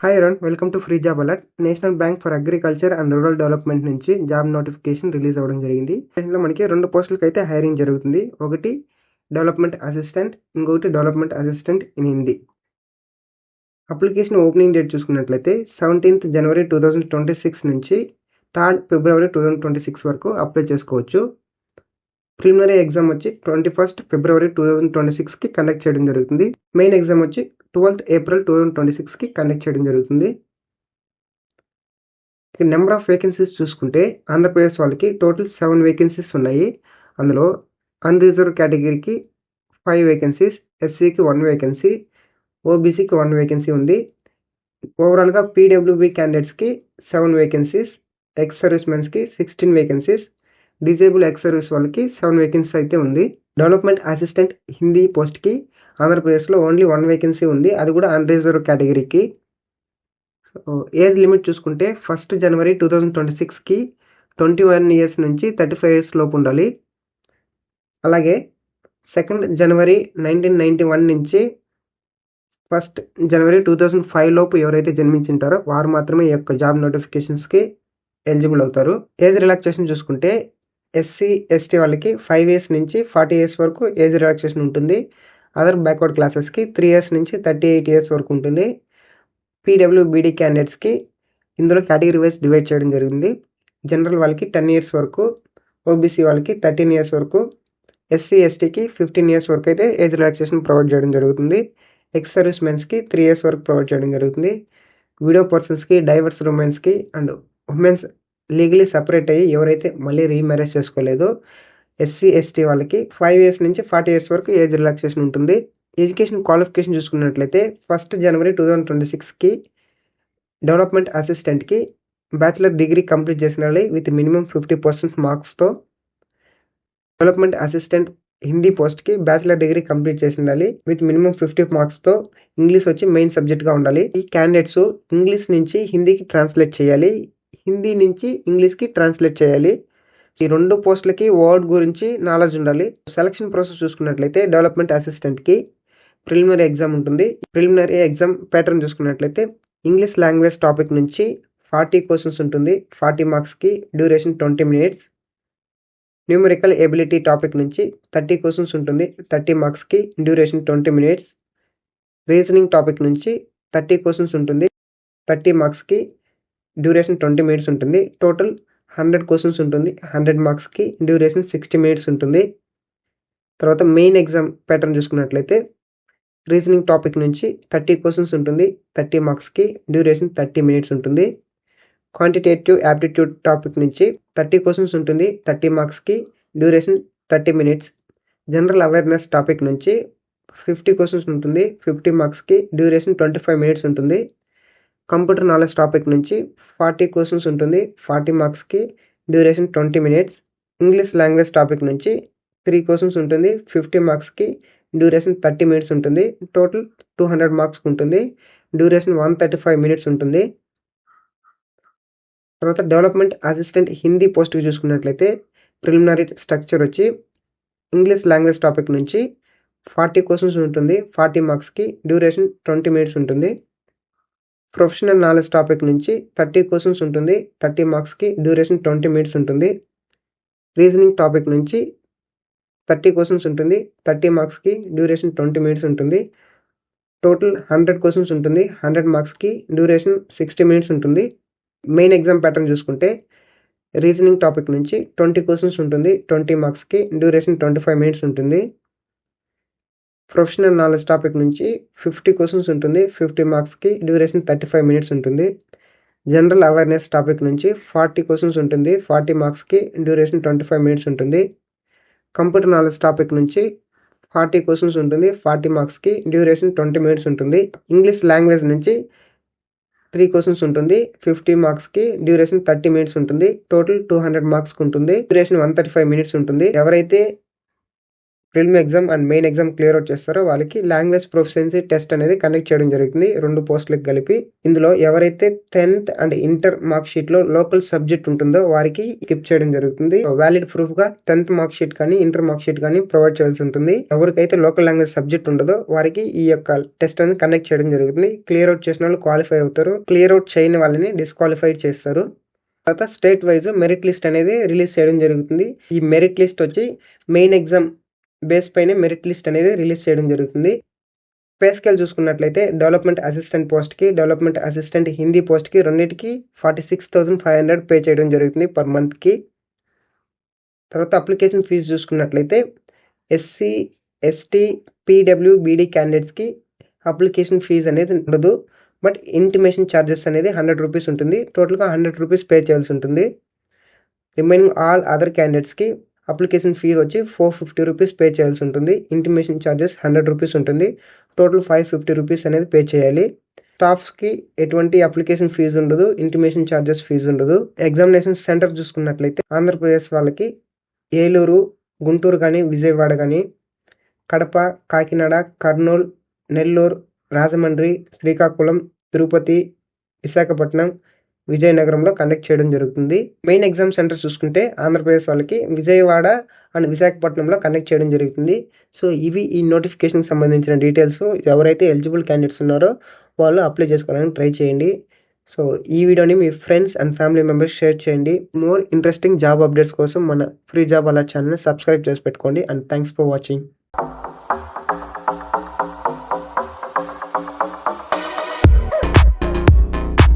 Hi everyone, welcome to free job alert. National bank for agriculture and rural development నుంచి job notification release అవ్వడం జరిగింది. దీంట్లో మనకి 2 పోస్టులకి అయితే హైరింగ్ జరుగుతుంది. ఒకటి డెవలప్మెంట్ అసిస్టెంట్, ఇంకొకటి development assistant in Hindi. Application opening date చూసుకున్నట్లయితే 17th January 2026 నుంచి 3rd February 2026 వరకు అప్లై చేసుకోవచ్చు. ప్రిలిమినరీ ఎగ్జామ్ వచ్చి 21st February 2026కి కండక్ట్ చేయడం జరుగుతుంది. మెయిన్ ఎగ్జామ్ వచ్చి 12th April 2026కి కండక్ట్ చేయడం జరుగుతుంది. నెంబర్ ఆఫ్ వేకెన్సీస్ చూసుకుంటే ఆంధ్రప్రదేశ్ వాళ్ళకి టోటల్ 7 వేకెన్సీస్ ఉన్నాయి. అందులో అన్రిజర్వ్ కేటగిరీకి 5 వేకెన్సీస్, ఎస్సీకి 1 వేకెన్సీ, ఓబీసీకి 1 వేకెన్సీ ఉంది. ఓవరాల్గా పీడబ్ల్యూబీ క్యాండిడేట్స్కి 7 వేకెన్సీస్, ఎక్స్ సర్వీస్ మెన్స్కి 16 వేకెన్సీస్, డిజేబుల్ ఎక్స్ సర్వీస్ వాళ్ళకి 7 వేకెన్సీ అయితే ఉంది. డెవలప్మెంట్ అసిస్టెంట్ హిందీ పోస్ట్కి ఆంధ్రప్రదేశ్లో ఓన్లీ 1 వేకెన్సీ ఉంది, అది కూడా అన్రిజర్వ్ కేటగిరీకి. ఏజ్ లిమిట్ చూసుకుంటే 1st January 2026కి 21 years నుంచి 35 years లోపు ఉండాలి. అలాగే 2nd January 1991 నుంచి 1st January 2005 లోపు ఎవరైతే జన్మించింటారో వారు మాత్రమే ఈ యొక్క జాబ్ నోటిఫికేషన్స్కి ఎలిజిబుల్ అవుతారు. ఏజ్ రిలాక్సేషన్ చూసుకుంటే ఎస్సీ ఎస్టీ వాళ్ళకి 5 years నుంచి 40 years వరకు ఏజ్ రిలాక్సేషన్ ఉంటుంది. అదర్ బ్యాక్వర్డ్ క్లాసెస్కి 3 years నుంచి 38 years వరకు ఉంటుంది. పీడబ్ల్యూబీడీ క్యాండిడేట్స్కి ఇందులో కేటగిరీ వైజ్ డివైడ్ చేయడం జరిగింది. జనరల్ వాళ్ళకి 10 years వరకు, ఓబీసీ వాళ్ళకి 13 years వరకు, ఎస్సీ ఎస్టీకి 15 years వరకు అయితే ఏజ్ రిలాక్సేషన్ ప్రొవైడ్ చేయడం జరుగుతుంది. ఎక్స్ సర్వీస్ మెన్స్కి 3 years వరకు ప్రొవైడ్ చేయడం జరుగుతుంది. విడో పర్సన్స్కి, డైవర్స్ ఉమెన్స్కి అండ్ ఉమెన్స్ లీగలీ సపరేట్ అయ్యి ఎవరైతే మళ్ళీ రీమ్యారేజ్ చేసుకోలేదో ఎస్సీ ఎస్టీ వాళ్ళకి 5 years నుంచి 40 years వరకు ఏజ్ రిలాక్సేషన్ ఉంటుంది. ఎడ్యుకేషన్ క్వాలిఫికేషన్ చూసుకున్నట్లయితే 1st January 2026కి డెవలప్మెంట్ అసిస్టెంట్కి బ్యాచిలర్ డిగ్రీ కంప్లీట్ చేసిన వాళ్ళు విత్ మినిమం 50% మార్క్స్తో, డెవలప్మెంట్ అసిస్టెంట్ హిందీ పోస్ట్కి బ్యాచిలర్ డిగ్రీ కంప్లీట్ చేసి ఉండాలి విత్ మినిమం 50 మార్క్స్తో. ఇంగ్లీష్ వచ్చి మెయిన్ సబ్జెక్ట్గా ఉండాలి. ఈ క్యాండిడేట్స్ ఇంగ్లీష్ నుంచి హిందీకి ట్రాన్స్లేట్ చేయాలి, హిందీ నుంచి ఇంగ్లీష్కి ట్రాన్స్లేట్ చేయాలి. ఈ 2 పోస్టులకి వర్డ్ గురించి నాలెడ్జ్ ఉండాలి. సెలక్షన్ ప్రాసెస్ చూసుకున్నట్లయితే డెవలప్మెంట్ అసిస్టెంట్కి ప్రిలిమినరీ ఎగ్జామ్ ఉంటుంది. ప్రిలిమినరీ ఎగ్జామ్ ప్యాటర్న్ చూసుకున్నట్లయితే ఇంగ్లీష్ లాంగ్వేజ్ టాపిక్ నుంచి 40 questions ఉంటుంది, 40 మార్క్స్కి, duration 20 minutes. Numerical ability topic నుంచి 30 questions ఉంటుంది, 30 మార్క్స్కి, డ్యూరేషన్ 20 minutes. రీజనింగ్ టాపిక్ నుంచి 30 questions ఉంటుంది, 30 మార్క్స్కి, డ్యూరేషన్ 20 minutes ఉంటుంది. టోటల్ 100 questions ఉంటుంది, 100 మార్క్స్కి, డ్యూరేషన్ 60 minutes ఉంటుంది. తర్వాత మెయిన్ ఎగ్జామ్ ప్యాటర్న్ చూసుకున్నట్లయితే రీజనింగ్ టాపిక్ నుంచి 30 questions ఉంటుంది, 30 మార్క్స్కి, డ్యూరేషన్ 30 minutes ఉంటుంది. క్వాంటిటేటివ్ యాప్టిట్యూడ్ టాపిక్ నుంచి 30 questions ఉంటుంది, 30 మార్క్స్కి, duration 30 minutes. General awareness topic నుంచి 50 questions ఉంటుంది, 50 మార్క్స్కి, డ్యూరేషన్ 25 minutes ఉంటుంది. కంప్యూటర్ నాలెడ్జ్ టాపిక్ నుంచి 40 questions ఉంటుంది, 40 మార్క్స్కి, duration 20 minutes. English language topic నుంచి 3 questions ఉంటుంది, 50 మార్క్స్కి, డ్యూరేషన్ 30 minutes ఉంటుంది. టోటల్ 200 మార్క్స్ ఉంటుంది, డ్యూరేషన్ 135 minutes ఉంటుంది. తర్వాత డెవలప్మెంట్ అసిస్టెంట్ హిందీ పోస్ట్కి చూసుకున్నట్లయితే ప్రిలిమినరీ స్ట్రక్చర్ వచ్చి ఇంగ్లీష్ లాంగ్వేజ్ టాపిక్ నుంచి 40 questions ఉంటుంది, 40 మార్క్స్కి, డ్యూరేషన్ 20 minutes ఉంటుంది. ప్రొఫెషనల్ నాలెడ్జ్ టాపిక్ నుంచి 30 questions ఉంటుంది, 30 మార్క్స్కి, డ్యూరేషన్ 20 minutes ఉంటుంది. రీజనింగ్ టాపిక్ నుంచి 30 questions ఉంటుంది, 30 మార్క్స్కి, డ్యూరేషన్ 20 minutes ఉంటుంది. టోటల్ 100 questions ఉంటుంది, 100 మార్క్స్కి, డ్యూరేషన్ 60 minutes ఉంటుంది. మెయిన్ ఎగ్జామ్ ప్యాటర్న్ చూసుకుంటే రీజనింగ్ టాపిక్ నుంచి 20 questions ఉంటుంది, 20 మార్క్స్కి, డ్యూరేషన్ 25 minutes ఉంటుంది. ప్రొఫెషనల్ నాలెడ్జ్ టాపిక్ నుంచి 50 questions ఉంటుంది, 50 మార్క్స్కి, డ్యూరేషన్ 35 minutes ఉంటుంది. జనరల్ అవేర్నెస్ టాపిక్ నుంచి 40 questions ఉంటుంది, 40 మార్క్స్కి, డ్యూరేషన్ 25 minutes ఉంటుంది. కంప్యూటర్ నాలెడ్జ్ టాపిక్ నుంచి 40 questions ఉంటుంది, 40 మార్క్స్కి, డ్యూరేషన్ 20 minutes ఉంటుంది. ఇంగ్లీష్ లాంగ్వేజ్ నుంచి 3 questions ఉంటుంది, 50 మార్క్స్కి, డ్యూరేషన్ 30 minutes ఉంటుంది. టోటల్ 200 మార్క్స్కి ఉంటుంది, డ్యూరేషన్ 135 minutes ఉంటుంది. ఎవరైతే prelim exam and main exam clear out చేస్తారో వాళ్ళకి లాంగ్వేజ్ ప్రొఫిషియన్సీ టెస్ట్ అనేది కండక్ట్ చేయడం జరుగుతుంది 2 పోస్టులకు కలిపి. ఇందులో ఎవరైతే 10th and inter mark sheet లో లోకల్ సబ్జెక్ట్ ఉంటుందో వారికి స్కిప్ చేయడం జరుగుతుంది. వ్యాలిడ్ ప్రూఫ్ గా 10th మార్క్ షీట్ కానీ ఇంటర్ మార్క్ షీట్ కానీ ప్రొవైడ్ చేయాల్సి ఉంటుంది. ఎవరికైతే లోకల్ లాంగ్వేజ్ సబ్జెక్ట్ ఉండదో వారికి ఈ యొక్క టెస్ట్ అనేది కండక్ట్ చేయడం జరుగుతుంది. క్లియర్ అవుట్ చేసిన వాళ్ళు క్వాలిఫై అవుతారు, క్లియర్ అవుట్ చేయని వాళ్ళని డిస్క్వాలిఫైడ్ చేస్తారు. తర్వాత స్టేట్ వైజ్ మెరిట్ లిస్ట్ అనేది రిలీజ్ చేయడం జరుగుతుంది. ఈ మెరిట్ లిస్ట్ వచ్చి మెయిన్ ఎగ్జామ్ బేస్ పైన మెరిట్ లిస్ట్ అనేది రిలీజ్ చేయడం జరుగుతుంది. పే స్కేల్ చూసుకున్నట్లయితే డెవలప్మెంట్ అసిస్టెంట్ పోస్ట్కి, డెవలప్మెంట్ అసిస్టెంట్ హిందీ పోస్ట్కి రెండింటికి 46,500 పే చేయడం జరుగుతుంది పర్ మంత్కి. తర్వాత అప్లికేషన్ ఫీజు చూసుకున్నట్లయితే ఎస్సీ, ఎస్టీ, పీడబ్ల్యూబీడీ క్యాండిడేట్స్కి అప్లికేషన్ ఫీజు అనేది ఉండదు. బట్ ఇంటిమేషన్ ఛార్జెస్ అనేది 100 రూపీస్ ఉంటుంది. టోటల్గా 100 రూపీస్ పే చేయాల్సి ఉంటుంది. రిమైనింగ్ ఆల్ అదర్ క్యాండిడేట్స్కి అప్లికేషన్ ఫీ వచ్చి 450 రూపీస్ పే చేయాల్సి ఉంటుంది. ఇంటిమేషన్ ఛార్జెస్ 100 రూపీస్ ఉంటుంది. టోటల్ 550 రూపీస్ అనేది పే చేయాలి. స్టాఫ్స్కి ఎటువంటి అప్లికేషన్ ఫీజు ఉండదు, ఇంటిమేషన్ ఛార్జెస్ ఫీజు ఉండదు. ఎగ్జామినేషన్ సెంటర్ చూసుకున్నట్లయితే ఆంధ్రప్రదేశ్ వాళ్ళకి ఏలూరు, గుంటూరు కానీ, విజయవాడ కానీ, కడప, కాకినాడ, కర్నూలు, నెల్లూరు, రాజమండ్రి, శ్రీకాకుళం, తిరుపతి, విశాఖపట్నం, విజయనగరంలో కండక్ట్ చేయడం జరుగుతుంది. మెయిన్ ఎగ్జామ్ సెంటర్ చూసుకుంటే ఆంధ్రప్రదేశ్ వాళ్ళకి విజయవాడ అండ్ విశాఖపట్నంలో కండక్ట్ చేయడం జరుగుతుంది. సో ఇవి ఈ నోటిఫికేషన్కి సంబంధించిన డీటెయిల్స్. ఎవరైతే ఎలిజిబుల్ క్యాండిడేట్స్ ఉన్నారో వాళ్ళు అప్లై చేసుకోవడానికి ట్రై చేయండి. సో ఈ వీడియోని మీ friends and family members share చేయండి. మోర్ ఇంట్రెస్టింగ్ జాబ్ అప్డేట్స్ కోసం మన ఫ్రీ జాబ్ అలర్ట్ ఛానల్ని సబ్స్క్రైబ్ చేసి పెట్టుకోండి. And thanks for watching.